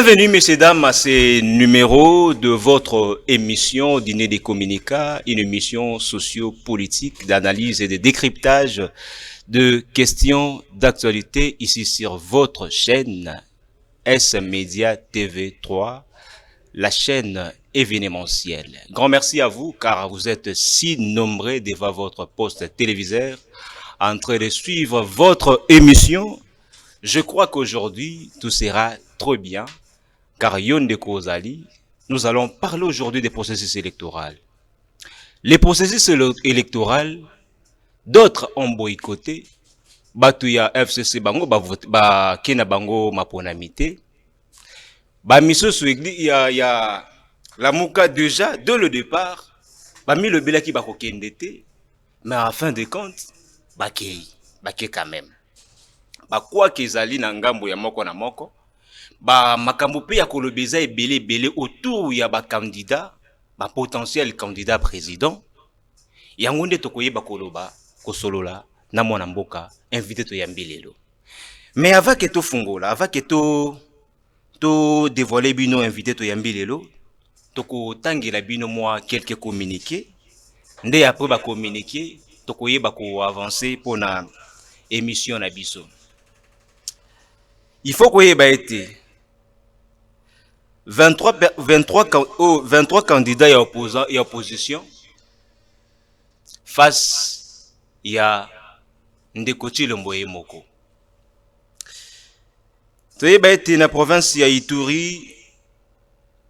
Bienvenue, messieurs, dames, à ce numéro de votre émission Dîner des communicats, une émission socio-politique d'analyse et de décryptage de questions d'actualité ici sur votre chaîne S-Media TV3, la chaîne événementielle. Grand merci à vous car vous êtes si nombreux devant votre poste téléviseur en train de suivre votre émission. Je crois qu'aujourd'hui, tout sera trop bien, car Yonde Kozali, nous allons parler aujourd'hui des processus électoraux. Les processus électoraux, d'autres ont boycotté. Batuya FCC bango ba kena bango maponamité. Ba miso il y a la mouka déjà dès le départ. Ba mis le bela qui ba kokendete, mais à fin de compte, ba kei quand même. Ba quoi kezali na ngambo ya moko na moko. Ba makambo pe ya kolobeza ebele autour ya ba candidat, ba potentiel candidat président. Yango nde tokoyeba koloba kosolola na mwana mboka invité to yambilelo. Mais avant que to fungola, avant que to dévoiler bino invité to yambilelo, toko tangela bino moi quelques communiqués. Nde après ba communiquer, tokoyeba ko avancer pour na émission na biso. Il faut koyeba été 23 candidats et opposants et opposition face à Ndekoti Lomboye Moko. Toyeba été na province ya Ituri,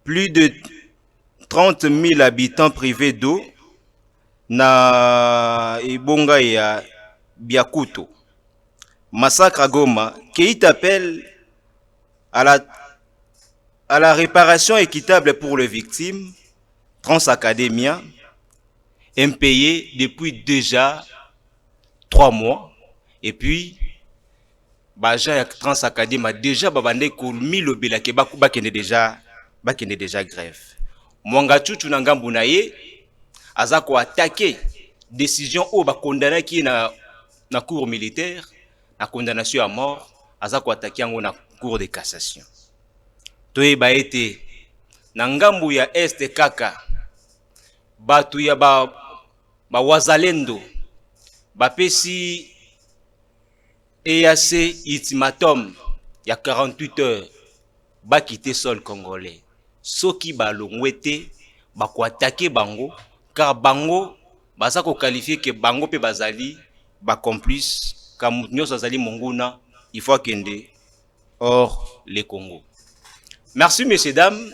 plus de 30 000 habitants privés d'eau na Ebonga ya Biakuto. Massacre à Goma, qui appelle à la réparation équitable pour les victimes, Transacadémia, impayé depuis déjà 3 mois. Et puis, Baja Transacadémia déjà babande kolmi lobela ke bakende déjà grève. Mwangachuchu na ngambu na ye aza ko attaquer décision au ba condamné qui na cour militaire, na condamnation à mort, aza ko attaquer yango na cour de cassation. Toyeba ete na ngambu ya este kaka batu ya ba wazalendo bapesi EAC ultimatum ya 48 heures bakite sol congolais. Soki balongwete bako attaquer bango car bango baza ko qualifier que bango pe bazali ba complice ka mutunyo azali monguna il faut kende hors le Congo. Merci, messieurs, dames.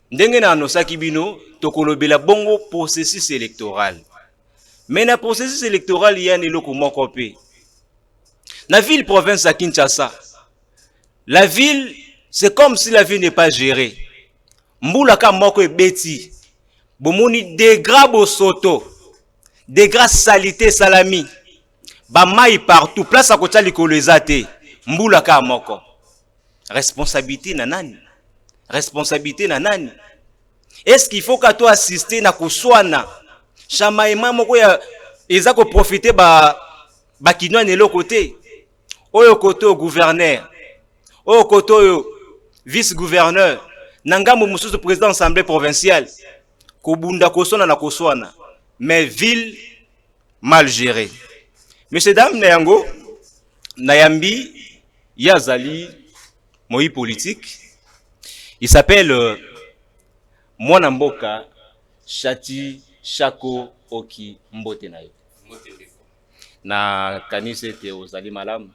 Ndenge na anosaki bino, tokolobela bongo processus électoral. Mais na processus électoral, il y a un eloko moko pe. Na ville province à Kinshasa, la ville, c'est comme si la ville n'est pas gérée. Mboulaka moko e beti. Bomoni degra bosoto. Degra salité salami. Ba mai partout. Place à kota likolo ezate. Mboulaka moko. Responsabilité na nani? Responsabilité na nani? Est-ce qu'il faut qu'à toi assister na kuswana? Chamaïma moko ya eza ko profiter ba kinwa nelo côté. Oyo koto gouverneur. Oyo koto vice-gouverneur. Nangambo mususu président assemblée provinciale. Kobunda kosona na koswana. Mais ville mal gérée. Messieurs dames Nayango, Nayambi Yazali Moïse politique. Il s'appelle Mwanamboka Shati Shako Oki Mbotenayo. Na kanise te ozali malamu.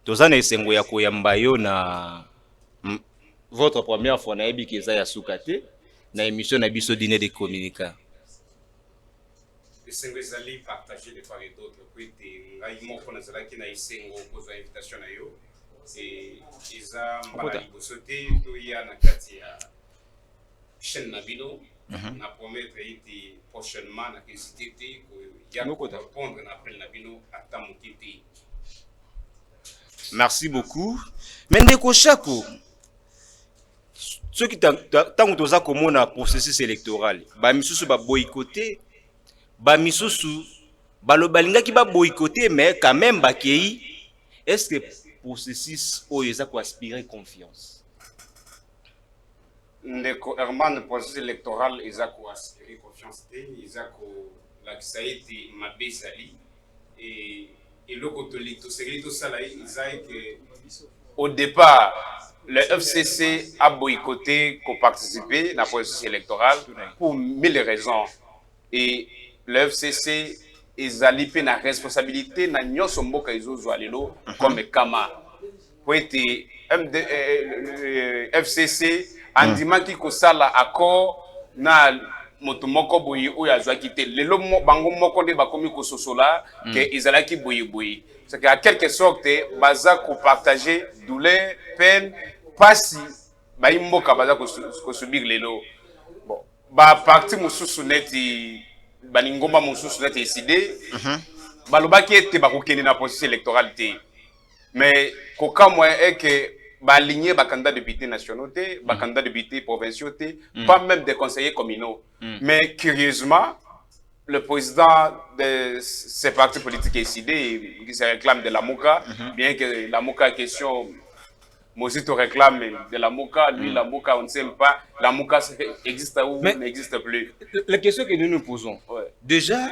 Tozana esengo ya koyamba yo na votre première fois na ebi keza ya sukate na émission na biso dîner des communicants. Esengo ezali partager de part et d'autre pour ete ngai moko nazalaki na esengo kozwa invitation na yo. Et eza mbala liboso te toya na kati ya chaîne na bino na promettre ete prochainement na hésité te ya répondre na appel na bino ata moke te. Merci beaucoup. Mendeko Shako, ceux qui tango toza komona processus électoral, ba misusu ba boycotter, ba misusu ba lobalinga ki ba boycotter mais quand même ba kei. Est-ce que processus où ils ont aspiré confiance. Ndeko Herman, le processus électoral, ils ont aspiré confiance, ils ont ça a été ma bezali et le côté tout ça là, ils ont que au départ le FCC a boycotté pour participer dans le processus électoral pour mille raisons et le FCC ils ont lié la responsabilité na nyonso mboka izozo alelo comme kama pour être FCC andimaki kosala accord na moto moko boye oyo azwaki te lelo bango moko nde bakomi kososola ke ezalaki boye c'est que à quelque sorte baza ko partager douleur peine pasi baimboka baza ko subir lelo bon ba parti mususu neti baningomba mususu neti décidé balobaki ete bakokende na processus électoral te mais koka moyen est que aligner les candidats députés nationaux, les candidats députés provinciaux, pas même des conseillers communaux. Mais curieusement, le président de ces partis politiques décidé, qui se réclame de la MOCA, bien que la MOCA question, Mosito réclame de la MOCA, lui la MOCA on ne sait pas, la MOCA existe ou n'existe plus. La question que nous nous posons, déjà,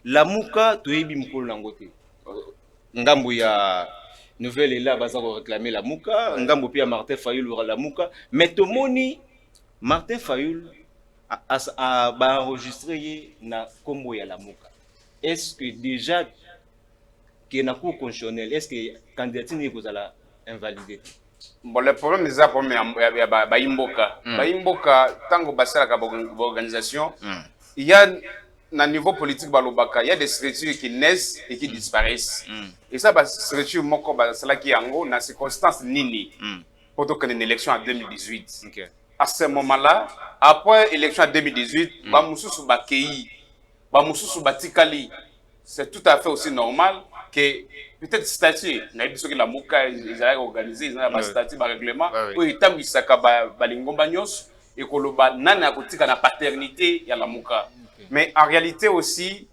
la MOCA, tu es bimkol nangote. Ngambouya. Nouvelle est là, va réclamer la Mouka, Ngambo Pia Martin Fayoul aura la Mouka, mais Tomoni, Martin Fayoul a enregistré na Combo ya la Mouka. Est-ce que déjà, qu'il y a un cours constitutionnel, est-ce que la candidature est invalidée? Bon, le problème est ça, il y a Baimboka. Baimboka, tant que Bassala organisation, il y a au niveau politique, il y a des structures qui naissent et qui disparaissent. Et ça, c'est structure qui est en gros, dans ces circonstances nini, pour une élection en 2018. À ce moment-là, après l'élection en 2018, c'est tout à fait aussi normal que peut-être statut, la MOCA, ils ont organisé, ils ont un statut, un règlement, où ils ont et que la paternité de la MOCA. Mais en réalité aussi,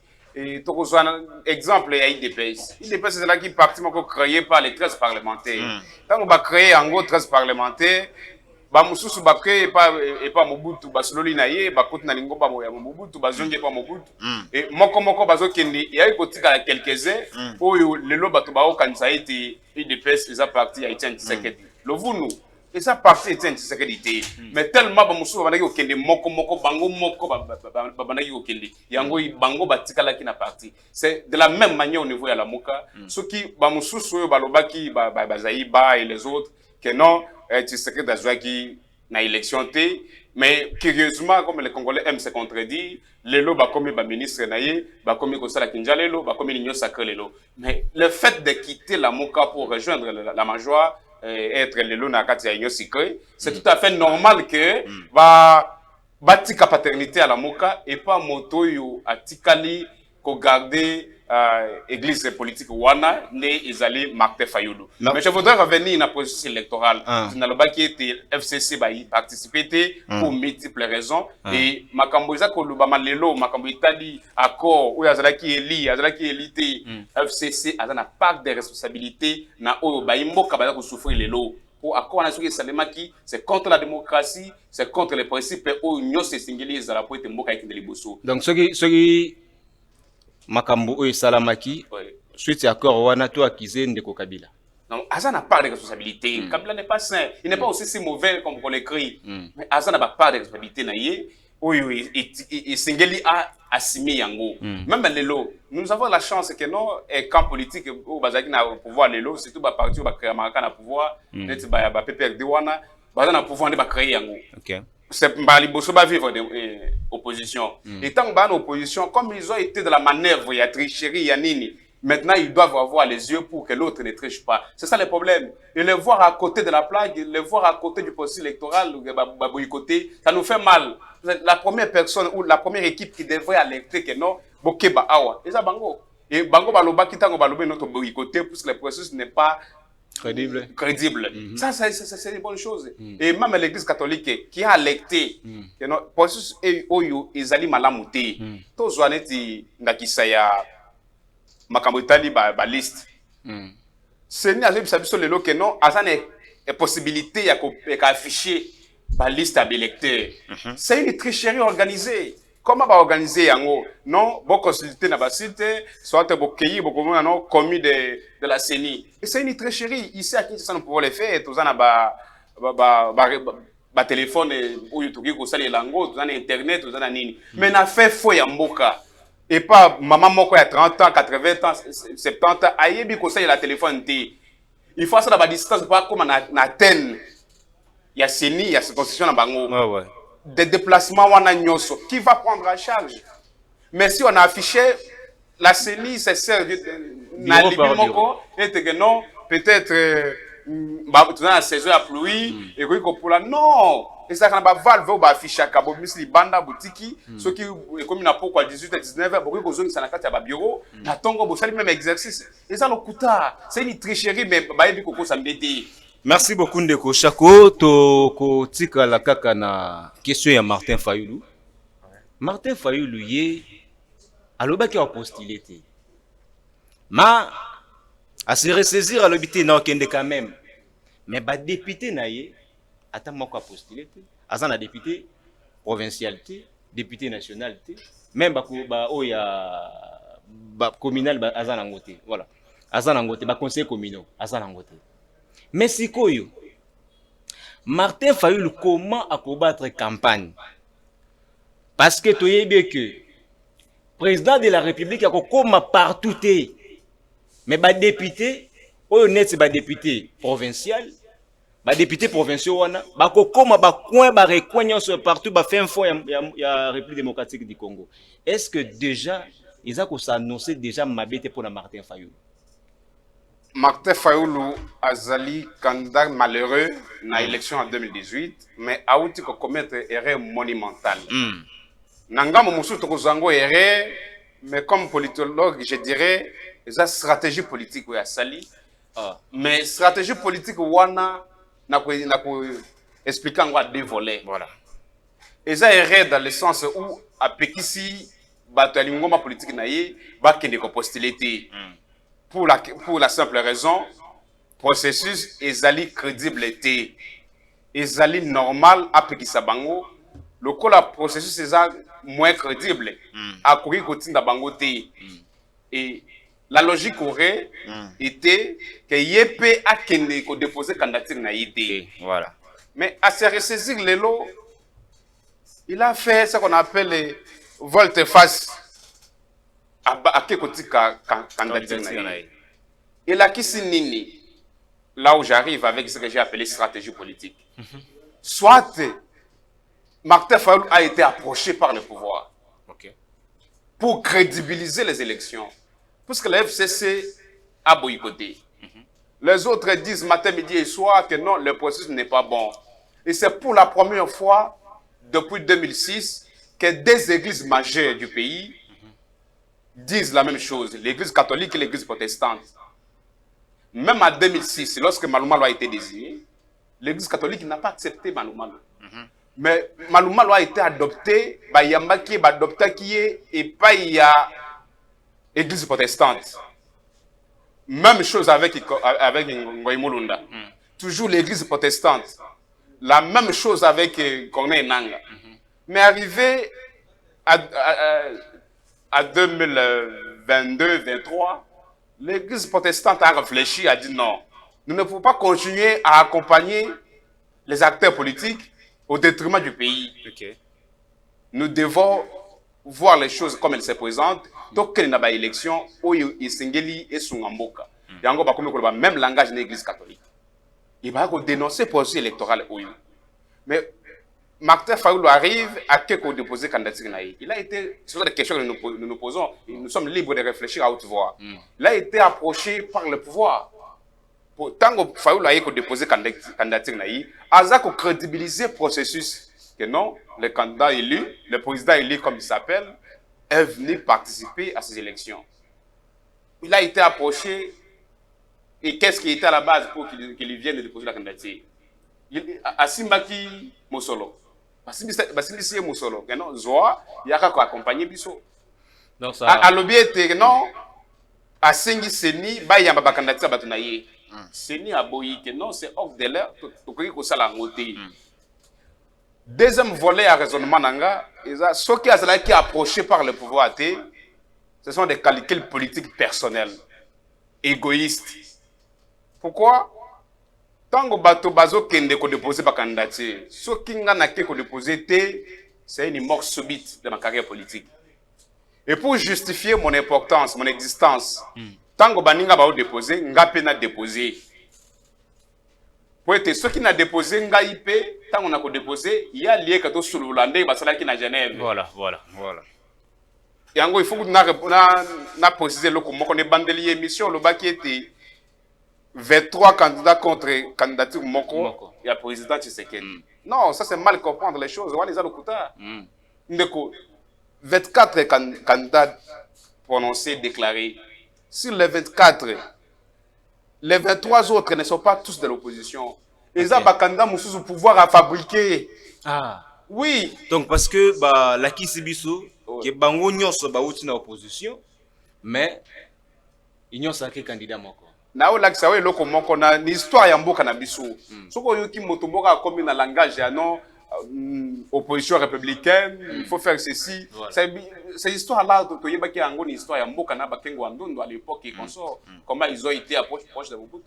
exemple, il y a IDPS. IDPS, c'est là qui est parti créé par les 13 parlementaires. Quand on va créer en gros 13 parlementaires, Bamususu va créer pas Mobutu, Basololi naye, Bakut Nalingo ba Mobutu, Bazonge pas Mobutu. Et moko bazo kendi, il y a eu quelques-uns, où le lo bato bao kanisa été IDPS, ils ont parti à Etienne Tshisekedi. Le vounou. Et ça partie était une sécurité. Mais tellement bamusu banaki okende moko bango moko banaki okende. Yango bango batikala ki na parti. C'est de la même manière au niveau de la MOCA. Ceux qui bamusu soyo balobaki bazaïba et les autres que non tu sais que d'azwaki na élection té. Mais curieusement comme les Congolais aiment se contredire, les lo bakomi ba ministre naye, bakomi kosala kinjalelo, bakomi nyo sacré lelo. Mais le fait de quitter la MOCA pour rejoindre la major être le lot c'est tout à fait normal que va batika paternité à la MOCA et pas moto yo atikali ko garder église politique wana ne ezali Martin Fayoulou. Mais je voudrais revenir dans le processus électoral. Dans le qui était FCC ba y participer pour multiples raisons et makambo za ko lubama lelo makambo itali accord ou azalaki élité FCC azana part des responsabilités na oyo ba imboka ba ko souffrir lelo pour accord na soki salemaki c'est contre la démocratie, c'est contre les principes ou nyose singeli za la pour être mboka ikindeli boso. Donc soki makambo oyo salamaki suite accord wana to akize ndeko Kabila. Non, Asa n'a pas de responsabilité. Kabila n'est pas sain. Il n'est pas aussi si mauvais comme on l'écrit. Mais Asa n'a pas de responsabilité naïe. Oui, et Singeli a assimilé Yango. Même les lots, nous avons la chance que non, et camp politique au Bazaki n'a pouvoir les lots, surtout par parti au Bakramaka n'a pouvoir, net ba PPRD wana, Bazan n'a pouvoir de créer Yango. C'est Mbali Bosso va vivre opposition. Et tant que opposition, comme ils ont été de la manœuvre, il y a tricherie, il y a nini. Maintenant, ils doivent avoir les yeux pour que l'autre ne triche pas. C'est ça le problème. Et les voir à côté de la plaque, les voir à côté du processus électoral, boycotter, ça nous fait mal. La première personne ou la première équipe qui devrait alerter que non, Bokeba Awa. Et ça, Bango. Et Bango Baloba qui tango balobé notre boycotter parce que le processus n'est pas crédible. Ça, c'est une bonne chose. Et même l'église catholique qui a alerté que non, processus Oyo, ils allaient malamuté. Tous les gens qui makambo itali ba liste Seni a dit que le que non, a une possibilité d'afficher la liste d'électeurs. C'est une tricherie organisée. Comment va organiser yango? Non, vous consultez na site, soit vous cueillir, vous commis de la CENI. Et c'est une tricherie. Ici à Kinshasa, nous pouvons le faire. Tout ça na ba téléphone ou YouTube ko sali lango, tout ça na internet, tout ça na nini. Mais na fait faux ya mboka. Et pas maman moko ya 30 ans, 80 ans, 70 ans, ayebi ko sali la téléphone té. Il faut ça dans la distance pas comme na ten. Il y a CENI, il y a cette constitution na bango. Ouais, ouais. Des déplacements qui va prendre en charge. Mais si on a affiché la CENI, c'est servi et que non, peut-être dans la saison à pluie et pour la non. Et ça quand on va valve afficher à Cabo Misli banda boutique ceux qui comme na pourquoi 18 et 19 beaucoup de zones ça na kati ya bureau na tongo bo sali même exercice. Et ça le kuta, c'est une tricherie mais ba yebi koko ça m'aider. Merci beaucoup Ndeko Shako to tika la kaka na question ya Martin Fayulu. Martin Fayulu ye alobaki a postulé te. Ma a se ressaisir à l'obité na okende quand même. Mais ba député na ye ata moko a postulé te. Aza na député provincialité, député nationalité, même ba oya ba communal ba aza na ngote. Voilà. Aza na ngote ba conseil communal aza na ngote. Mais si koyo, Martin Fayulu comment à combattre campagne? Parce que tu sais bien que président de la République a comme partout mais ba député, honnête c'est ba député provincial, ba député provincial wana, ba comme ba coin ba recoignon sur partout ba fait info ya République démocratique du Congo. Est-ce que déjà ils ont annoncé déjà mabete pour la Martin Fayulu? Martin Fayulu azali candidat malheureux na élection en 2018, mais a outi ko commettre erreur monumentale. Nanga momusu to kozango erreur, mais comme politologue, je dirais, la stratégie politique ya sali. Mais stratégie politique wana na ko expliquer en deux volets. Voilà. Et ça erreur dans le sens où a pekisi bato lingoma politique na ye ba kende ko postuler té. Pour la simple raison, processus ezali crédible été, ezali normal après qui sabango, le coup la processus est moins crédible, à courir continue bango té. Et la logique aurait été que yépé a kende ko déposer candidature na yité. Voilà. Mais à se ressaisir le lot, il a fait ce qu'on appelle volte-face. Et là, qui c'est nini? Là où j'arrive avec ce que j'ai appelé stratégie politique. Soit Martin Fayulu a été approché par le pouvoir pour crédibiliser les élections. Parce que le FCC a boycotté. Les autres disent matin, midi et soir que non, le processus n'est pas bon. Et c'est pour la première fois depuis 2006 que des églises majeures du pays disent la même chose, l'église catholique et l'église protestante. Même en 2006, lorsque Maloumalo a été désigné, l'église catholique n'a pas accepté Maloumalo. Mais Maloumalo a été adopté, Yambaki a adopté qui est, et pas il y a l'église protestante. Même chose avec Ngoï Mulunda. Toujours l'église protestante. La même chose avec Corneille Nanga. Mais arrivé à 2022-2023, l'église protestante a réfléchi, a dit non, nous ne pouvons pas continuer à accompagner les acteurs politiques au détriment du pays. Nous devons voir les choses comme elles se présentent. Donc, il y a une élection où il y a même langage de l'église catholique. Il va dénoncer le processus électoral. Mais Martin Fayulu arrive à quelqu'un déposer candidature. Il a été, ce sont des questions que nous nous posons, nous sommes libres de réfléchir à haute voix. Il a été approché par le pouvoir. Tant que Fayulu a déposé candidature, il a crédibilisé le processus. Que non, le candidat élu, le président élu comme il s'appelle, est venu participer à ces élections. Il a été approché. Et qu'est-ce qui était à la base pour qu'il vienne déposer la candidature? Asimbaki Mosolo. Basilisi Mosolo. Non, Zoa, il y a qu'à accompagner Bisso. À l'objet était non, à Sengi Seni, il y a ma candidature à Batunaye. C'est ni aboyi que non, c'est off de l'air, tout ça la moté. Deuxième volet à raisonnement nanga, ceux qui approchés par le pouvoir, ce sont des calculs politiques personnels, égoïstes. Pourquoi? Tant que bateau bazo kende ko déposer par candidature, ceux qui n'ont que déposer, c'est une mort subite de ma carrière politique. Et pour justifier mon importance, mon existence, tant que baninga ba déposer, nga pena déposer. Pour être ceux qui n'a déposé nga IP, tant qu'on a déposé, il y a lié que sur l'Hollandais, bah c'est là qui n'a Genève. Voilà. Et en gros, il faut que nous préciser le comment on est bandelier émission, le bas qui était 23 candidats contre candidature Moko et à président Tshisekedi. Non, ça c'est mal comprendre les choses. On va les avoir 24 candidats prononcés, déclarés. Sur les 24, les 23 autres ne sont pas tous de l'opposition. Ils ont des candidats qui ont le pouvoir à fabriquer. Ah. Oui. Donc parce que la Kisibiso, que bango nyonso ba outi na opposition, mais ils n'ont pas candidat Moko. Na o lakisa we loko moko na histoire ya mboka na biso. Soko yoki moto mboka comme na langage ya non opposition républicaine, il faut faire ceci. Voilà. C'est histoire là to yeba ki ango ni histoire ya mboka na bakengo andondo à l'époque et consort. Comment ils ont été proches de Mobutu.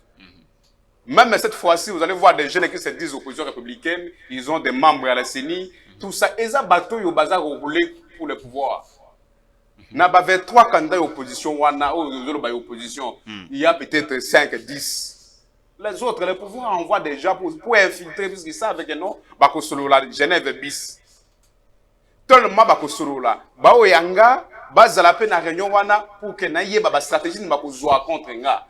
Même cette fois-ci, vous allez voir des jeunes qui se disent opposition républicaine, ils ont des membres à la CENI, tout ça. Et ça bateau yo bazar roulé pour le pouvoir. N'a pas 23 candidats opposition, il y a peut-être 5, 10. Les autres, le pouvoir envoie des gens pour infiltrer, puisqu'ils savent que non, la Genève bis. Tellement là. Bao yanga, base la peine à réunion wana pour que naïe ba stratégie ne soit contre nga.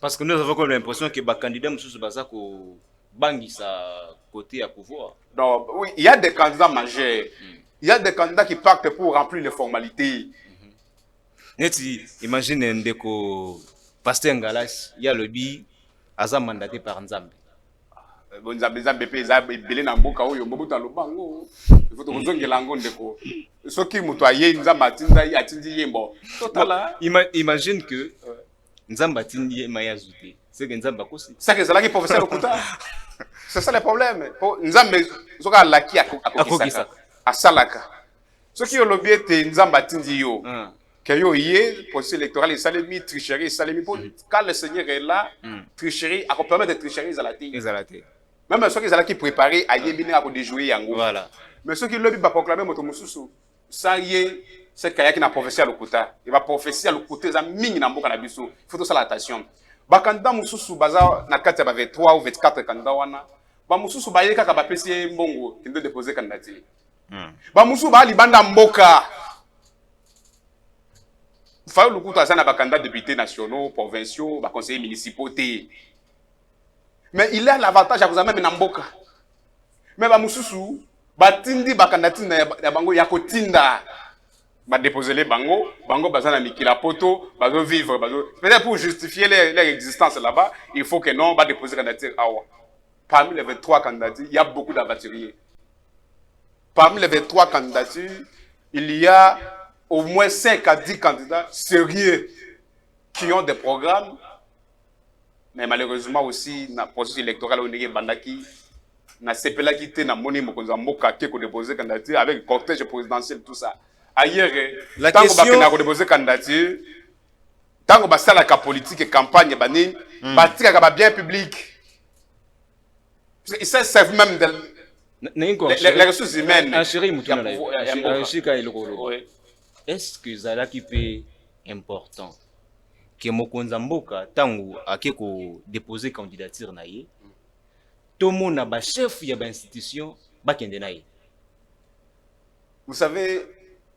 Parce que nous avons comme l'impression que les candidats sont basés au bangi sa côté à pouvoir. Donc oui, il y a des candidats majeurs. Il y a des candidats qui partent pour remplir les formalités. Imagine un pasteur Ngalas, il y a le bi, Aza mandaté par Nzambe. Nzambe peza belé na mboka oyo Mobutu alobango. Il faut que vous lango ndeko. Ce qui mutoye Nzambe atinda atindi yembo. Total. Imagine que Nzambe atindi maya zouté. C'est que Nzambe akosi. C'est que c'est là qui professeur okuta. C'est ça le problème. Nzambe zoka laki akokisa. Asalaka. Ce qui est le biais de Nzambe atindi yo. Que yo yé processus électoral et salemi tricherie salemi pour quand le Seigneur est là tricherie à permettre de tricherie zalaté. Même ceux qui qui préparé à yébiner à déjouer yango. Voilà. Mais ceux qui le va proclamer moto mususu ça yé c'est kaya qui na prophétie à l'okuta. Il va prophétie à l'okuta za mingi na mboka na biso. Il faut tout ça l'attention. Ba candidat mususu baza na kati ba 23 ou 24 candidat wana. Ba mususu ba yeka ka ba pesi mbongo qui doit déposer candidature. Ba mususu ba libanda mboka. Il faut le coup de ça candidats députés nationaux, provinciaux, conseillers municipaux. Mais il a l'avantage à vous amener dans Mboka. Mais Moussou, Batindi, Bakandati, Bango, Yakotinda, déposer les Bango, Bango, Bazana, Mikila Poto, Bazo vivre, peut-être pour justifier leur existence là-bas, il faut que non, va déposer candidature. Parmi les 23 candidatures, il y a beaucoup d'aventuriers. Parmi les 23 candidatures, il y a au moins 5 à 10 candidats sérieux qui ont des programmes. Mais malheureusement aussi, dans le processus électoral, on a Bandaki, na CPLA qui était dans Moni Mokonzamboka qui a déposé candidature avec le cortège présidentiel, tout ça. Ailleurs, tant qu'on a déposé candidature, tant qu'on a fait la politique et campagne, on a bien public. Ils servent même les ressources humaines. Est-ce que Zalaki peut important que Mokonza Mboka tangu akeko déposer candidature na ye tout monde na ba chef ya ba institution ba kende na ye. Vous savez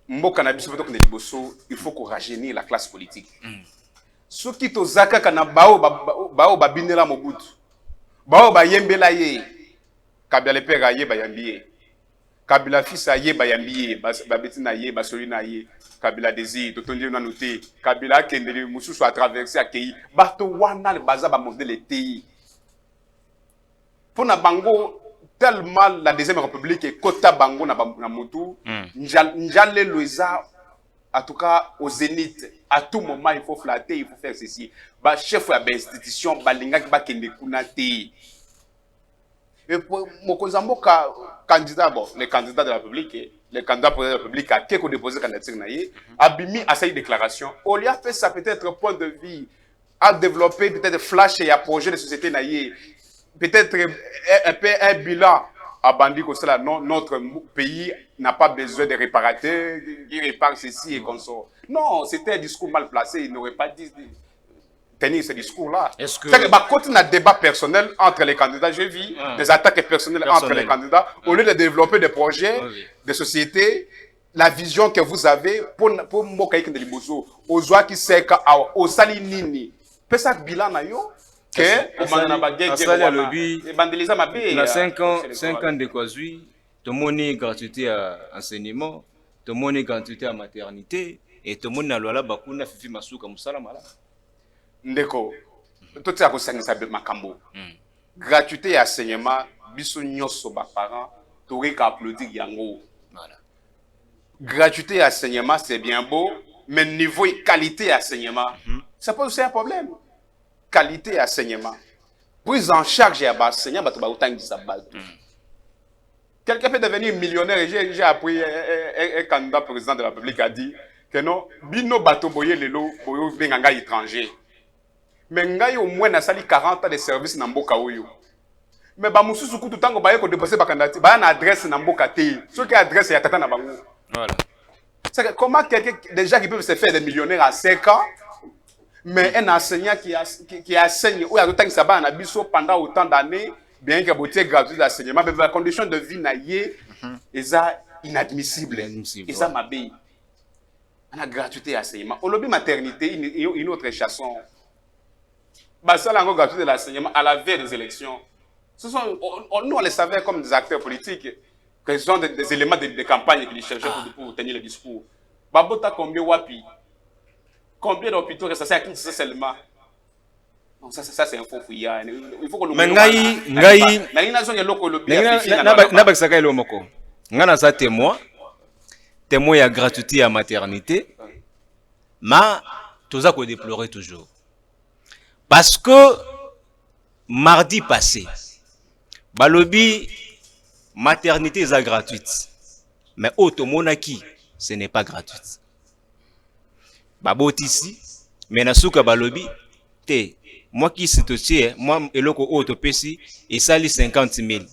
Mboka na biso peut que liboso il faut qu'on rajeunisse la classe politique. Ceux qui to zaka kana bao babinela Mobutu bao ba yembela ye Kabila le père aye ba yambiye Kabila fils aye ba yambiye ba betina ye ba solina ye Kabila désir totondi na noté Kabila kendeli mususu a traversé akei bato wana le baza ba monter le pays pour na bango tellement la deuxième république et kota bango na mutu njale loza en tout cas au zénith, à tout moment il faut flatter, il faut faire ceci. Bah chef de l'institution, balinga qui va kende kunate. Et pour Mokozambo candidat, bon, les candidats de la République, les candidats pour la République, à qui ont déposé candidature naïe, Abimi a sa déclaration. On lui a fait ça peut-être point de vue, à développer peut-être flash et à projet de société naïe, peut-être un peu un bilan à Bandi comme cela. Non, notre pays n'a pas besoin de réparateurs qui réparent ceci et comme ça. Non, c'était un discours mal placé. Il n'aurait pas dit tenir ce discours-là. Est-ce que... quand il y a un débat personnel entre les candidats, je vis des attaques personnelles entre les candidats, au lieu de développer des projets de société, la vision que vous avez pour Mokaïk de Liboso, aux joies qui sait au Salinini, peut ça bilan na yo que na 5 ans de Kwazui, tout le monde gratuité à enseignement, tout le monde gratuité à maternité et tout le monde na loi là bakuna fifi masuka musala mala. Ndeko, tout ça kosangisa makambo. Gratuité et enseignement, biso nyoso ba parents, t'aurais qu'à applaudir yango. Voilà. Gratuité et enseignement, c'est bien beau, mais niveau qualité et enseignement, ça pose aussi un problème. Qualité et enseignement. Prise en charge et enseignement, bah autant dit ça. Quelqu'un peut devenir millionnaire et j'ai appris un candidat président de la République a dit que non, bino bato boye lelo boyo benganga étranger. Mais ngai au moins na sali 40 ans de service na mboka oyo. Mais ba mususu kutu tango baye ko déposer ba candidature, ba na adresse na mboka te. Ce qui adresse ya tata na bango. Voilà. C'est comment quelqu'un déjà qui peut se faire des millionnaires à 5 ans, mais un enseignant qui enseigne ou a autant que ça ba na biso pendant autant d'années, bien que botier gratuit d'enseignement, mais la condition de vie na yé est inadmissible. Et ça m'a bé. On a gratuité d'enseignement. Au lobby maternité, une autre chanson. Bah, ça, la gratuité de l'enseignement à la veille des élections. Nous, on les savait comme des acteurs politiques, que ce sont des éléments de campagne qu'ils cherchaient pour tenir le discours. Babota, combien wapi? Combien d'hôpitaux restent à qui seulement? Non, ça c'est un faux fouillard. Il faut que nous. Mais témoin à gratuité à maternité, mais tout ça qu'on déplorait toujours. Parce que mardi passé, balobi maternité est gratuite, mais automonaki ce n'est pas gratuite. Babot ici, mais nasuka balobi te moi qui c'est aussi moi eloko auto pesi et sali 50 000.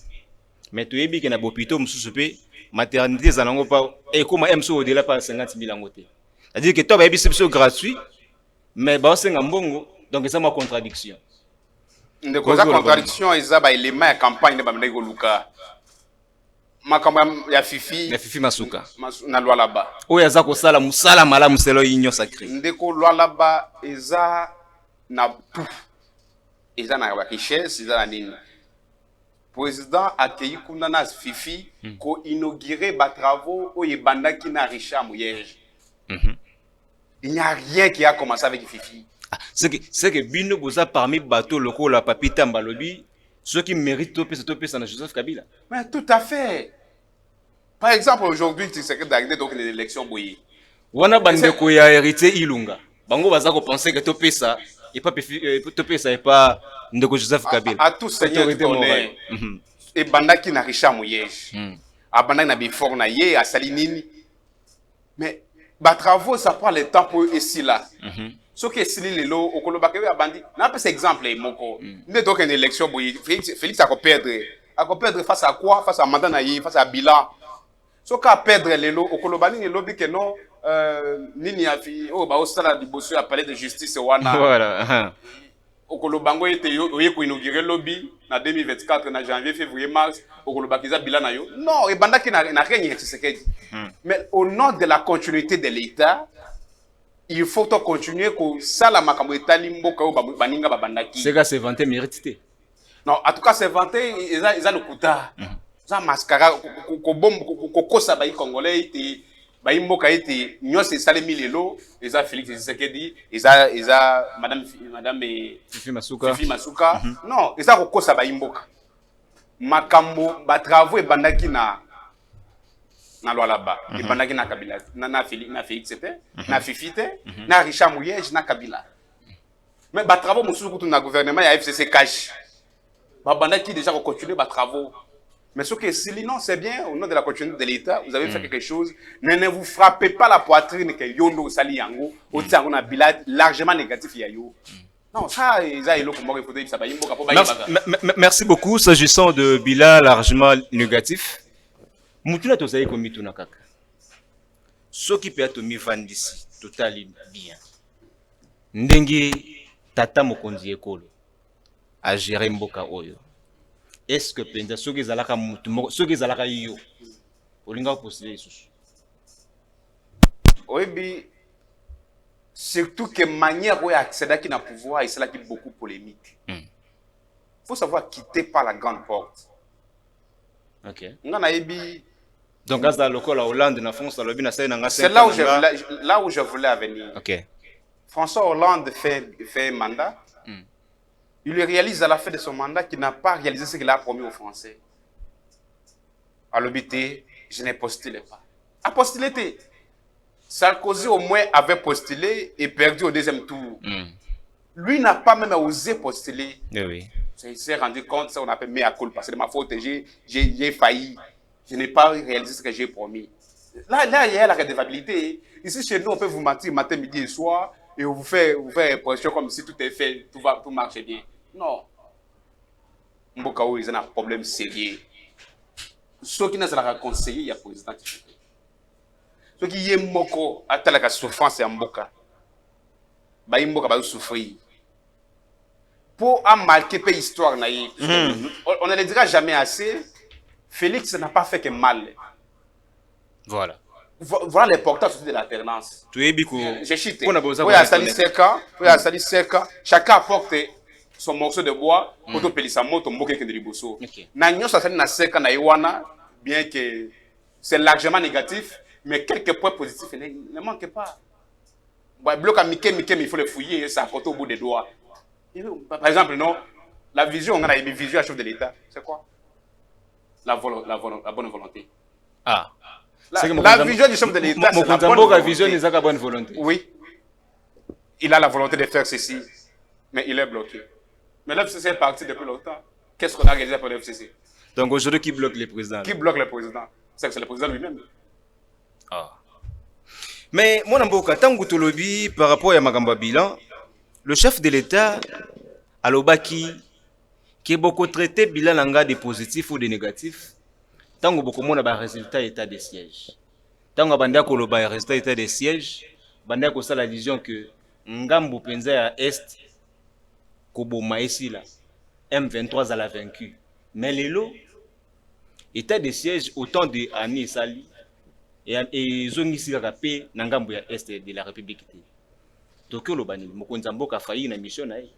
Mais tu es bien que na bopito msusupe maternité zanango pas et comment MSO au-delà pas 50 000 en côté. C'est-à-dire que toi ba c'est gratuit mais ba senga mbongo donc c'est ma contradiction. De cause contradiction eza ba élément ya campagne de bamdego luka. Makamba ya fifi masuka na loi là-bas. Oya za ko sala musala malamu selo inyo sacré. Ndeko loi là-bas eza na tout. Eza na richesse, eza na nini. Président accueilli kuna fifi ko inaugurer ba travaux au yebanda ki na Richard Mouyege. Il n'y a rien qui a commencé avec fifi. C'est que bino boza parmi bateau locaux la papita mbalobi ceux qui méritent topé ça na Joseph Kabila. Mais tout à fait. Par exemple aujourd'hui tu sais que d'arriver donc une élection boyi. Wana bande ko ya hérité Ilunga. Bango baza ko penser que topé ça et pas topé ça et pas ndeko Joseph Kabila. À tout seigneur connaît. Et banda ki na Richard Mouyege. A banda na before na ye a salinini. Mais ba travaux ça prend le temps pour ici là. Ce qui est stylé les lots au Kolobake a bandi. N'a pas cet exemple moko. Ne donc une élection boyi Félix a perdre face à quoi? Face à mandat na ye, face à bilan. Ce qui a perdre les lots au Kolobani les lobby que non nini a fi oh ba osala liboso a parler de justice wana. Voilà. Au Kolobango était oye ko inaugurer lobby na 2024 na janvier février mars au Kolobakiza bilan na yo. Non, et banda qui n'a rien mais au nom de la continuité de l'État il faut continuer que ça la makambo etali mboka o baninga babandaki. C'est que c'est vanté mérité. Non, en tout cas c'est vanté ils a le kuta. Ça mascara ko bombe ko kosa ba congolais été ba mboka été nyose salemi lelo eza Félix Tshisekedi eza madame Fifi Masuka. Non, eza ko kosa ba mboka. Makambo ba travaux e bandaki na loi là-bas et pendant que na Kabila na Félix c'était na Fifite na Richard Mouyej na Kabila mais ba travaux mususu kutu na gouvernement ya FCC cash ba banda qui déjà continuer ba travaux mais ce que si non c'est bien au nom de la continuité de l'État vous avez fait quelque chose ne vous frappez pas la poitrine que yondo sali yango au tiango na bilan largement négatif ya yo. Non, ça, merci beaucoup. S'agissant de bilan largement négatif, Moutuna Tozaï comme Mituna Kaka. Ce qui peut être mis d'ici, totalement bien. Ndengi Tata Mokonzi Ekolo a géré Mboka Oyo. Est-ce que Penda, ceux qui zalaka Moutou, ceux qui zalaka Yo, Olinga postuler sous. Oui, surtout que manière où accéder à pouvoir, et c'est là qui est beaucoup polémique. Il faut savoir quitter par la grande porte. Ok. Donc, c'est là où je voulais venir. Ok. François Hollande fait mandat. Il réalise à la fin de son mandat qu'il n'a pas réalisé ce qu'il a promis aux Français. À l'obité, je n'ai postulé pas. A postulé. Sarkozy au moins avait postulé et perdu au deuxième tour. Lui n'a pas même osé postuler. Oui. Il s'est rendu compte, ça on appelle mea culpa, c'est de ma faute, j'ai failli. Je n'ai pas réalisé ce que j'ai promis. Là, il y a la redevabilité. Ici, chez nous, on peut vous mentir matin, midi et soir et vous faire impression comme si tout est fait, tout marche bien. Non. Mbokao, ils ont un problème sérieux. Ceux qui n'ont pas conseillé, il y a le président qui fait. Ceux qui y moko à la souffrance et mboka. Ba mboka ba souffrir. Pour marquer peu histoire naïe. On ne le dira jamais assez. Félix n'a pas fait que mal. Voilà. Voilà l'importance de l'alternance. Tu es bico. J'ai chité. Oui, à Sali Seka, chacun apporte son morceau de bois pour te payer sa moto mboka que de liboso. Na nyo sa sali na seka na iwana bien que c'est largement négatif. Mais quelques points positifs ne manquent pas. Bloc à Mickey, il faut le fouiller et ça apporte au bout des doigts. Par exemple, non, la vision, on a une vision à chef de l'État, c'est quoi? La bonne volonté. Ah. La vision du chef de l'État, c'est la bonne volonté. Oui. Il a la volonté de faire ceci, mais il est bloqué. Mais l'FCC est parti depuis longtemps. Qu'est-ce qu'on a réalisé pour l'FCC? Donc aujourd'hui, qui bloque les présidents? Qui bloque le président? C'est le président lui-même. Ah. Mais mon amboka tangu tolobi par rapport à Magamba bilan, le chef de l'État a l'obaki qui est beaucoup traité bilan nanga des positifs ou des négatifs. Tangu beaucoup mon ba résultat état des sièges. Tangu banda ko loba résultat état des sièges, banda ko ça la vision que ngambu penza ya est ko boma ici là. M23 a la vaincu. Mais les lots état des sièges autant de années sali et zone ici rapé nangambo ya est de la République. Tokyo lobani mokonzi mboka failli na mission na ye.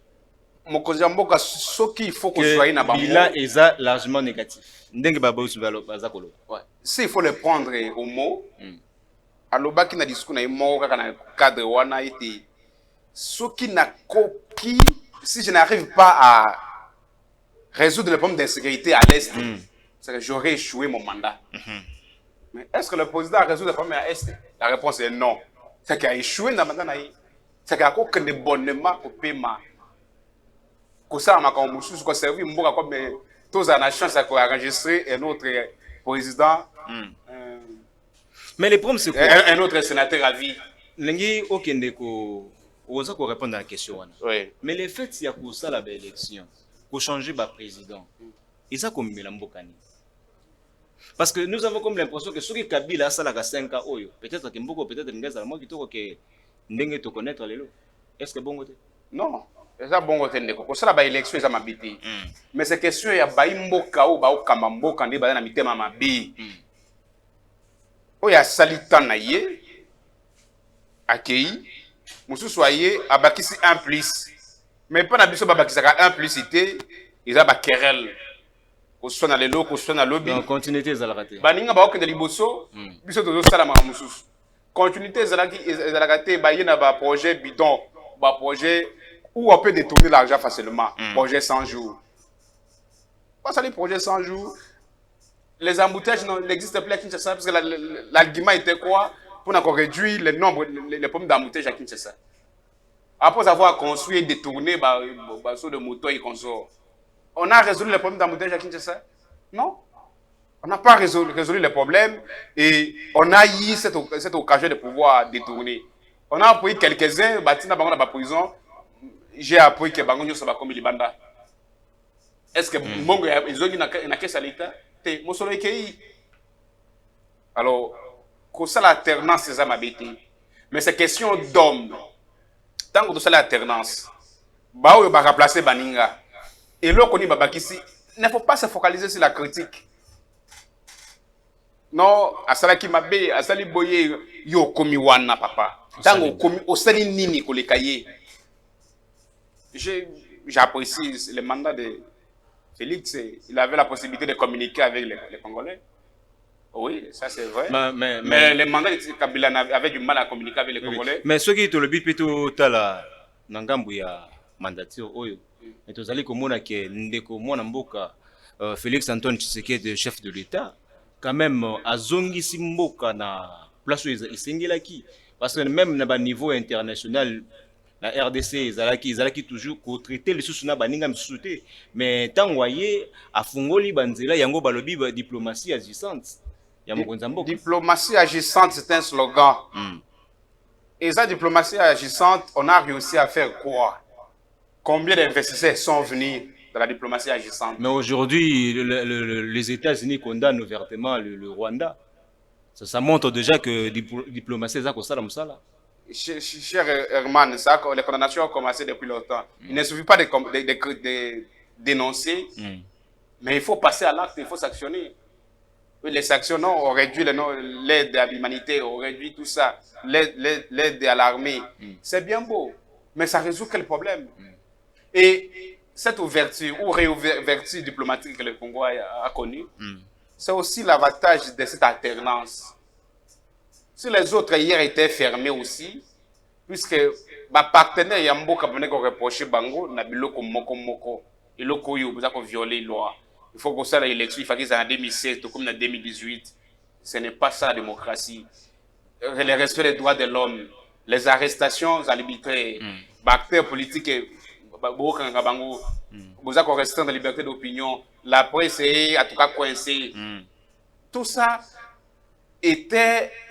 Mokonzi mboka soki il faut qu'on soit na bango. Bilan est largement négatif. Ndenge baba usubalo bazakolo. Ouais. Si il faut le prendre au mot. Aloba ki na discours na mo kaka na cadre wana été soki na koki si je n'arrive pas à résoudre le problème d'insécurité à l'est, c'est que j'aurais échoué mon mandat. Mais est-ce que le président a résolu le problème à l'est? La réponse est non. C'est qu'il a échoué dans le mandat. C'est qu'il y a aucun bonnement au paiement. Comme ça, on a servi comme tous en a chance à enregistrer un autre président. Mais le problème, c'est quoi? Un autre sénateur à vie. Lengi Okendeko, on va répondre à la question. Oui. Mais le fait qu'il y a pour ça l'élection, pour changer le président, et ça comme Melambokani. Parce que nous avons comme l'impression que ceux qui Kabila ça la 5 ans, peut-être que beaucoup peut-être moi qui que ndenge te connaître les lots. Est-ce que bon côté? Non, c'est ça bon côté ndeko. Pour ça la élection ça m'habite. Mais c'est question ya baimboka ou ba okamamboka ndi ba na mitema mabi. Oya salitan na ye akei mususu aye abakisi 1+. Mais pas na biso babakisaka 1+ité, ils a ba querelle. Soit dans les locaux, soit dans le lobby. Donc, continuité, ça l'a raté. Baninga ba okende liboso, biso tozo sala ma mususu. Continuité, ça l'a raté, ba yena ba projet bidon, ba projet où on peut détourner l'argent facilement. Projet 100 jours. Pas ça les projets 100 jours. Les embouteillages n'existent plus à Kinshasa parce que l'argument était quoi? Pour réduire le nombre, les problèmes d'embouteillage à Kinshasa. Après avoir construit et détourné sur de motos et consorts, on a résolu les problèmes d'embouteillage à Kinshasa? Non. On n'a pas résolu les problèmes et on a eu cette occasion de pouvoir détourner. On a appris quelques-uns, dans la prison, j'ai appris que Bango Nyosa va comme Libanda. Est-ce que Mongo ils ont une caisse à l'État? Alors, que ça l'alternance, c'est ça ma bêtise. Mais c'est question d'homme. Tant que ça l'alternance, on va remplacer Baninga. Et là, il ne faut pas se focaliser sur la critique. Non, asala ki mabe, asali boye yo komi wana papa. Tango komi osali nini kolekaye. J'apprécie le mandat de Félix. Il avait la possibilité de communiquer avec les Congolais. Oui, ça c'est vrai. Mais le mandat de Kabila avait du mal à communiquer avec les Congolais. Mais ce qui est le but plutôt tala nangambu ya mandatio oyo. Et tozali komona ke ndeko mwana mboka Félix Antoine Tshisekedi, chef de l'État. Quand même azongi simboka na place qui parce que même na niveau international la RDC ezalaki toujours ko traiter les sous na baninga msuté mais tant voyé afungoli banzela yango balobi ba diplomatie agissante ya mokonza mboka. Diplomatie agissante c'est un slogan. Et ça diplomatie agissante on a réussi à faire quoi? Combien d'investisseurs sont venus dans la diplomatie agissante? Mais aujourd'hui, les États-Unis condamnent ouvertement le Rwanda. Ça montre déjà que la diplomatie est ça. Cher Herman, les condamnations ont commencé depuis longtemps. Il ne suffit pas de dénoncer, mais il faut passer à l'acte, il faut s'actionner. Les sanctions, on réduit l'aide à l'humanité, on réduit tout ça, l'aide à l'armée. C'est bien beau, mais ça résout quel problème? Et cette ouverture ou réouverture diplomatique que le Congo a connue, c'est aussi l'avantage de cette alternance. Si les autres hier étaient fermés aussi, puisque ma partenaire Yambo Kabane ko reproché Bango na biloko moko et le koyo vous a violé la loi. Il faut que ça l'élection il faut qu'ils en 2016 comme en 2018. Ce n'est pas ça la démocratie. Le respect des droits de l'homme, les arrestations arbitraires, acteurs politiques vous avez restreint la liberté d'opinion, la presse est en tout cas coincée. Tout ça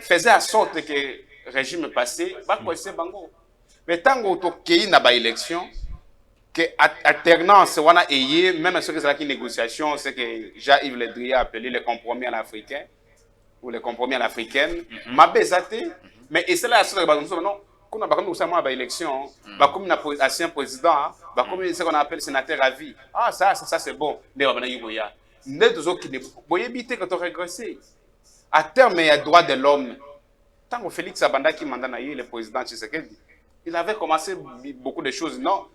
faisait en sorte que le régime passé va coincer Bango. Mais tant qu'il y a une élection, que alternance, même ceux qui sont en négociation, c'est que Jean-Yves Le Drian a appelé le compromis à l'africain, ou le compromis à l'africaine, m'a baisé, mais c'est là que non. Quand on a une élection, comme l'ancien président, comme ce qu'on appelle sénateur à vie. Ah, ça c'est bon. Mais on a eu éviter quand on régressé. À terme, il y a droit de l'homme. Tant que Félix Abanda qui manda le président Tshisekedi, il avait commencé beaucoup de choses. Non.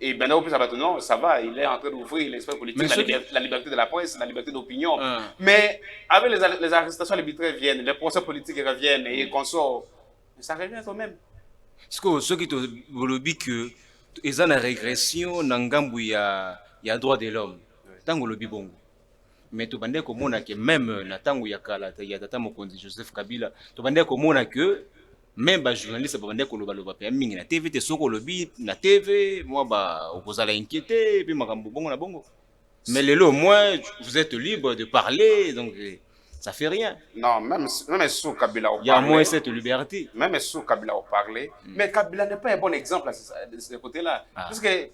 Et ben non, ça va, il est en train d'ouvrir l'esprit politique, la liberté de la presse, la liberté d'opinion. Mais avec les arrestations arbitraires viennent, les procès politiques reviennent et consorts, ça revient quand même. Ce qui te que ils ont une régression dans le y a droit de l'homme. Tant que le bongo. Mais tu bandé comme on a que même na tango ya kala ya tata mokonzi Joseph Kabila, tu bandé comme on a que même ba journaliste ba bandé ko loba pe mingi na TV te soko lobi na TV moi ba opposala inquiété puis makambo bongo na bongo. Mais lelo au moins vous êtes libre de parler donc ça fait rien. Non, même sous Kabila, il y a moins cette liberté. Même sous Kabila, on parlait. Mais Kabila n'est pas un bon exemple de ce côté-là. Parce que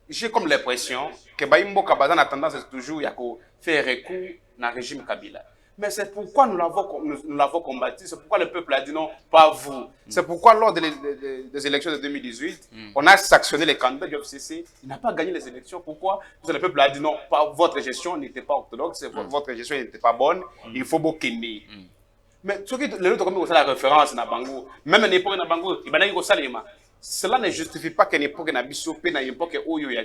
j'ai comme l'impression que Baïmbo Kabazan a tendance toujours à faire recours dans le régime Kabila. Mais c'est pourquoi nous l'avons combattu. C'est pourquoi le peuple a dit non, pas vous. C'est pourquoi lors des élections de 2018, on a sanctionné les candidats du FCC. Il n'a pas gagné les élections. Pourquoi? Parce que le peuple a dit non, votre gestion n'était pas orthodoxe, votre gestion n'était pas bonne, il faut beaucoup. Mais ce qui est la référence dans Bango, même à l'époque dans Bango, cela ne justifie pas qu'à l'époque dans Bissopé, dans l'époque où il y a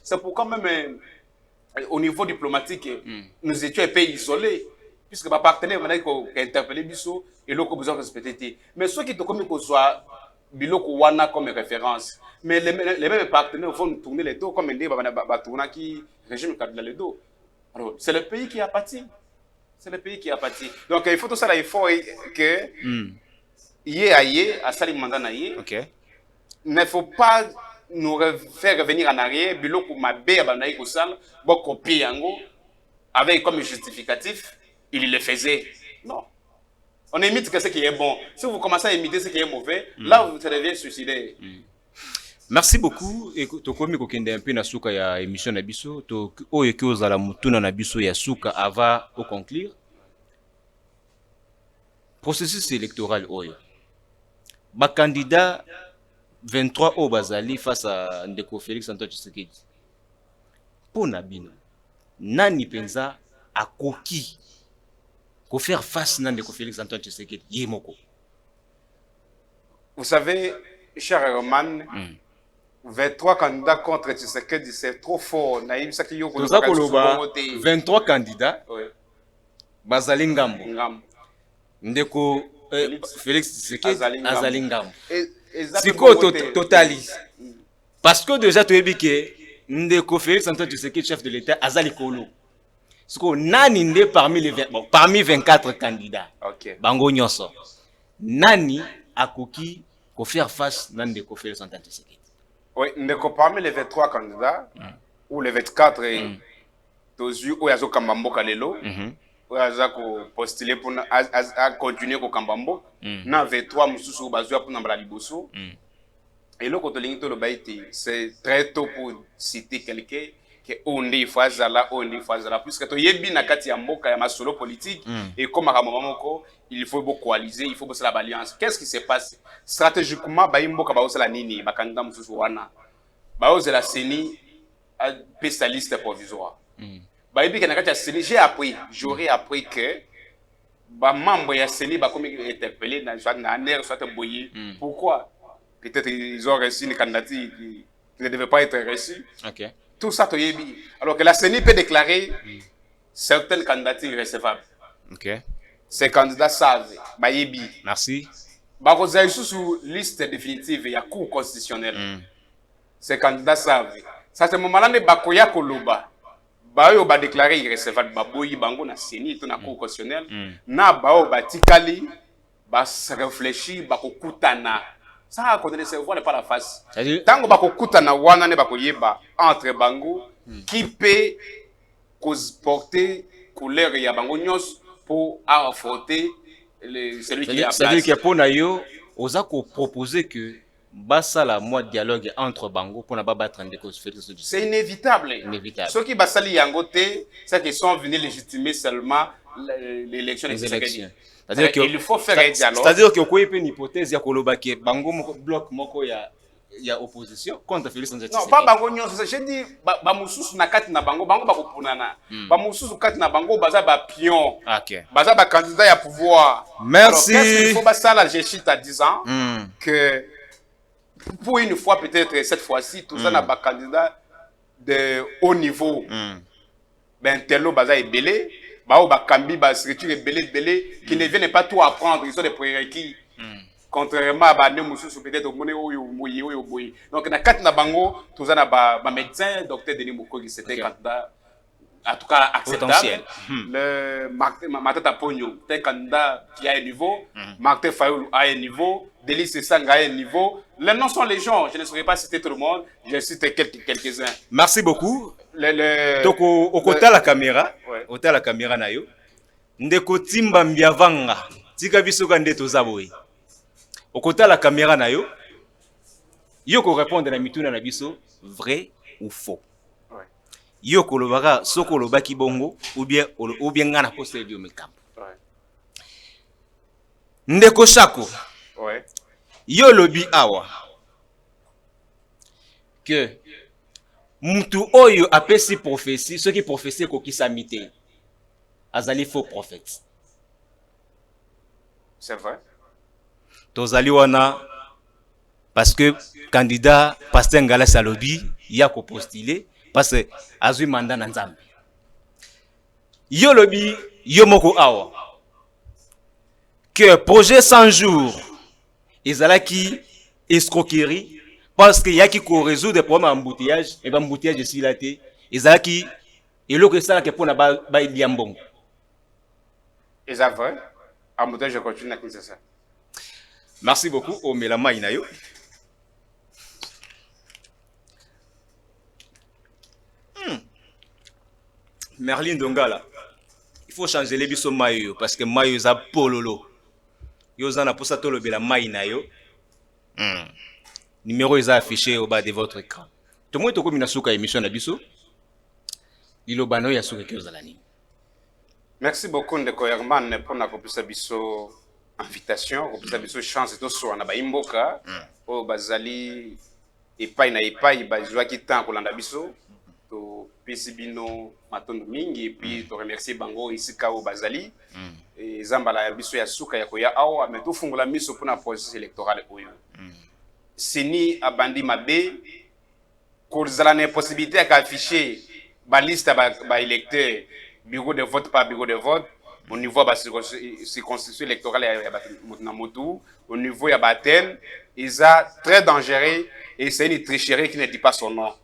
c'est pourquoi même au niveau diplomatique, nous étions un pays isolé, puisque ma partenaire m'a interpellé Bissot et l'autre besoin de respecter. Mais ceux qui te commis qu'on soit Biloko Wana comme référence, mais les mêmes partenaires vont nous tourner les dos comme un tourner qui régime Kabila les dos. Alors, c'est le pays qui a pâti. C'est le pays qui a pâti. Donc, il faut tout ça, il faut que yé à Salim Mandanaye, il ne faut pas nous faire revenir en arrière, biloko mabé abanaï kosal, bon copier yango, avec comme justificatif, il le faisait. Non. On imite que ce qui est bon. Si vous commencez à imiter ce qui est mauvais, là vous devez suicider. Merci beaucoup. Et tokomi kokende un peu na suka ya émission na biso, to oyo ki ozala mutuna na biso ya suka avant au conclure. Processus électoral oyo. Ba candidat 23 au bazali face à Ndeko Félix Antoine Tshisekedi. Pona bino. Nani penza akoki ko faire face à Ndeko Félix Antoine Tshisekedi yemoko. Vous savez, cher Roman, 23 candidats contre Tshisekedi, c'est trop fort. 23 candidats. Bazali ngambo. Ndeko Félix Tshisekedi azali ngambo. Siko totalise. Parce que déjà tu as dit que Ndeko Félix Antoine Tshisekedi, chef de l'État, azali kolo. Siko nani nde parmi 24 candidats. Bango nyonso. Nani akoki ko faire face à Ndeko Félix Antoine Tshisekedi. Oui, parmi les 23 candidats ou les 24 tozu oyazo kambambo kalelo. Oyaza ko postuler pour à continuer ko kambambo. Na 23 mususu bazwa pour nambala liboso. Et le côté de l'Obaïti, c'est très tôt pour citer quelqu'un qui est ondi fazala, puisque tu yebi na kati ya mboka ya masolo politique et comme à momoko, il faut beaucoup coaliser, il faut bosser la alliance. Qu'est-ce qui se passe stratégiquement? Ba mboka ba osala nini, ba candidat mususu wana. Ba osala seni a pesa liste provisoire. Ba yebi na kati ya seni, j'aurais appris que ba membre ya seni ba comme interpellé na soit na aner soit boyé. Pourquoi? Peut-être ils ont reçu une candidature qui ne devait pas être reçue. Tout ça, alors que la CENI peut déclarer certaines candidatures irrécevables. Ces candidats savent. Merci. Ils sont sur liste définitive, il y a cours constitutionnel. Ces candidats savent. Ça, c'est le moment-là, ils ont déclaré irrécevable. Ils ont déclaré CENI, ils ont cours constitutionnel. Ils ont réfléchi, ils ont ça a connu se voir pas la face. Tant que bako kutana wana ne bako yeba entre bango qui peut porter couleur ya bango nyos pour affronter celui qui a place. C'est-à-dire que pour nayo oza ko proposer que basa la moi dialogue entre bango pour na ba battre Ndeko Félix. C'est inévitable. Ceux qui basali yango te, c'est qu'ils sont venus légitimer seulement l'élection des élections. Il faut faire un dialogue. C'est-à-dire que quoi une hypothèse ya koloba ke bango bloc moko ya opposition contre Félix Antoine Tshisekedi. Non, pas bango nyonso, j'ai dit ba mususu na kati na bango ba kopunana. Ba mususu kati na bango baza ba pion. Baza ba candidat ya pouvoir. Merci. Alors, qu'est-ce qu'il faut ça là, j'ai chita 10 ans que pour une fois peut-être cette fois-ci tout ça na ba candidat de haut niveau. Ben tello baza ebelé. Structure belé qui ne viennent pas tout apprendre, ils sont des prérequis. Contrairement à Bane Moussou, peut-être au Moné ou Boy. Donc, na kat na bango, tout ça na ba médecin, docteur Denis Mukwege, c'était candidat, en tout cas acceptable. Le Matata Pogno, c'était candidat qui a un niveau. Martin Fayoulou a un niveau. Delis Sang a un niveau. Les noms sont les gens, je ne saurais pas citer tout le monde, je cite quelques-uns. Merci beaucoup. Donc, au côté de la caméra, au côté de la caméra, nayo, ndeko timba mbiavanga, tika biso kande tozaboy. Au côté de la caméra, nayo, yoko répondre na mituna na biso, vrai ou faux. Yoko lobaka, soko lobaki bongo, ou bien ngana poste dio mekampo. Ndeko Shako, yo lobi awa, que Moutou oyo apesi prophétie, ceux qui prophétient ko kisamite. Azali faux prophète. C'est vrai. Tozali wana parce que candidat pasteur Ngala Salobi ya ko postuler parce que azui mandat na Nzambe. Yo lobi yo moko awa. Que projet 100 jours ezalaki escroquerie. Parce qu'il y a qui résout des problèmes d'embouteillage, et bien embouteillage ici là, ils ont qui Et l'autre que ça, qui est pour la bail diambon. Et ça vrai? En même temps, je continue avec ça. Merci beaucoup. Oh, mais la main, il Merlin Dongala. Il faut changer les bisous maillot parce que maillot est à pololo. Yo zana pour ça tout le bela maille na yo. Numéro est affiché au bas de votre écran. Tout le monde est comme une souka émission na bisou. Lilo bano ya souka que zalani. Merci beaucoup Ndeko Herman pour la biso invitation, kopesa biso chance to so na ba imboka o bazali epai na epai bazwa ki temps kolanda biso to pesi bino matondo mingi et puis to remercier bango ici ka o bazali et zambala ya biso ya suka ya koya awa mais to fungola miso pour na processus électoral oyo sini abandi mabe kozala na possibilité ya afficher ba liste ba électeurs bureau de vote par bureau de vote au niveau de la circonscription électorale au niveau de la bataille, ils sont très dangereux et c'est une tricherie qui ne dit pas son nom.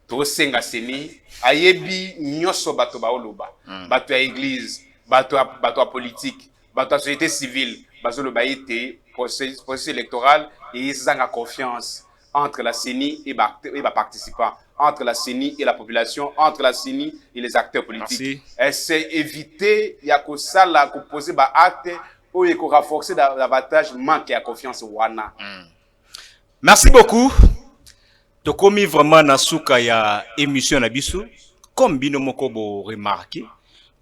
To senga seni ayebi nyoso bato ba oloba bato ya église bato ya politique bato ya société civile bazo loba ete processus électoral et ils ont confiance entre la CENI et les participants, entre la CENI et la population, entre la CENI et les acteurs politiques. C'est éviter il y a que ça là que poser ba acte ou il faut renforcer davantage manque de confiance wana. Merci beaucoup. To komi vraiment na suka ya émission na biso comme bino moko bo remarqué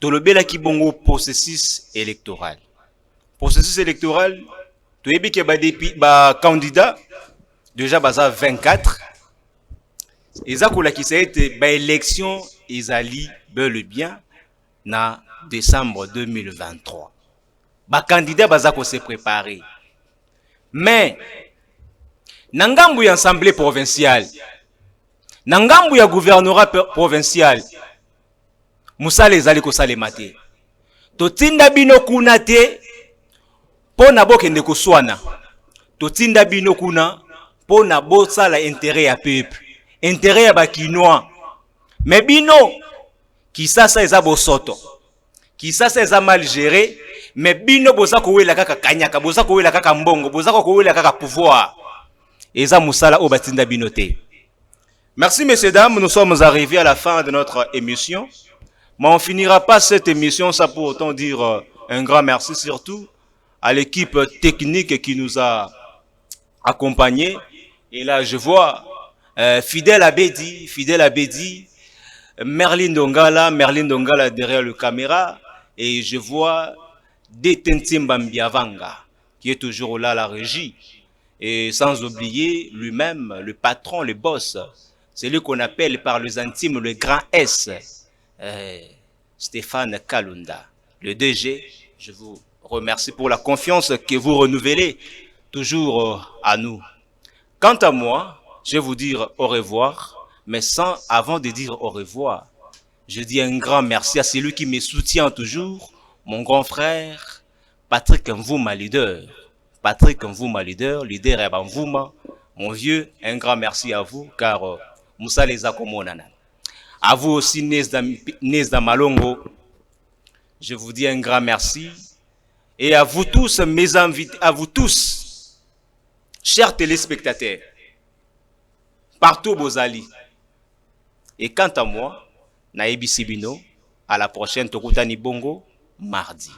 to lobela ki bongo processus électoral. Processus électoral to yebi ke ba candidat déjà baza 24 eza kolakisa ete ba élection ezali bel et bien na décembre 2023 ba candidat baza ko se préparer mais na ngambu ya assemblée provinciale na ngambu ya gouvernorat provincial musala ezali ko salema te totinda bino kuna te pona bokende koswana totinda bino kuna pona bosala intérêt ya peuple intérêt ya bakinois mais bino kisasa eza bosoto kisasa eza mal géré mais bino boza kowela kaka kanyaka boza kowela kaka mbongo boza kowela kaka pouvoir eza musala o batinda bino te. Merci messieurs dames, nous sommes arrivés à la fin de notre émission mais on finira pas cette émission sans pour autant dire un grand merci surtout à l'équipe technique qui nous a accompagnés. Et là, je vois Fidèle Abedi, Merlin Dongala derrière le caméra. Et je vois Detentim Bambiavanga, qui est toujours là à la régie. Et sans oublier lui-même, le patron, le boss, celui qu'on appelle par les intimes le grand S, Stéphane Kalunda, le DG. Je vous remercie pour la confiance que vous renouvelez toujours à nous. Quant à moi, je vais vous dire au revoir, mais avant de dire au revoir, je dis un grand merci à celui qui me soutient toujours, mon grand frère, Patrick Mvouma, leader. Patrick Mvouma, leader à Mvouma. Mon vieux, un grand merci à vous, car Moussa les a commonana. À vous aussi, Nesda Malongo, je vous dis un grand merci. Et à vous tous, mes invités, à vous tous, chers téléspectateurs, partout Bozali. Et quant à moi, Naebi Sibino, à la prochaine Tokutani Bongo, mardi.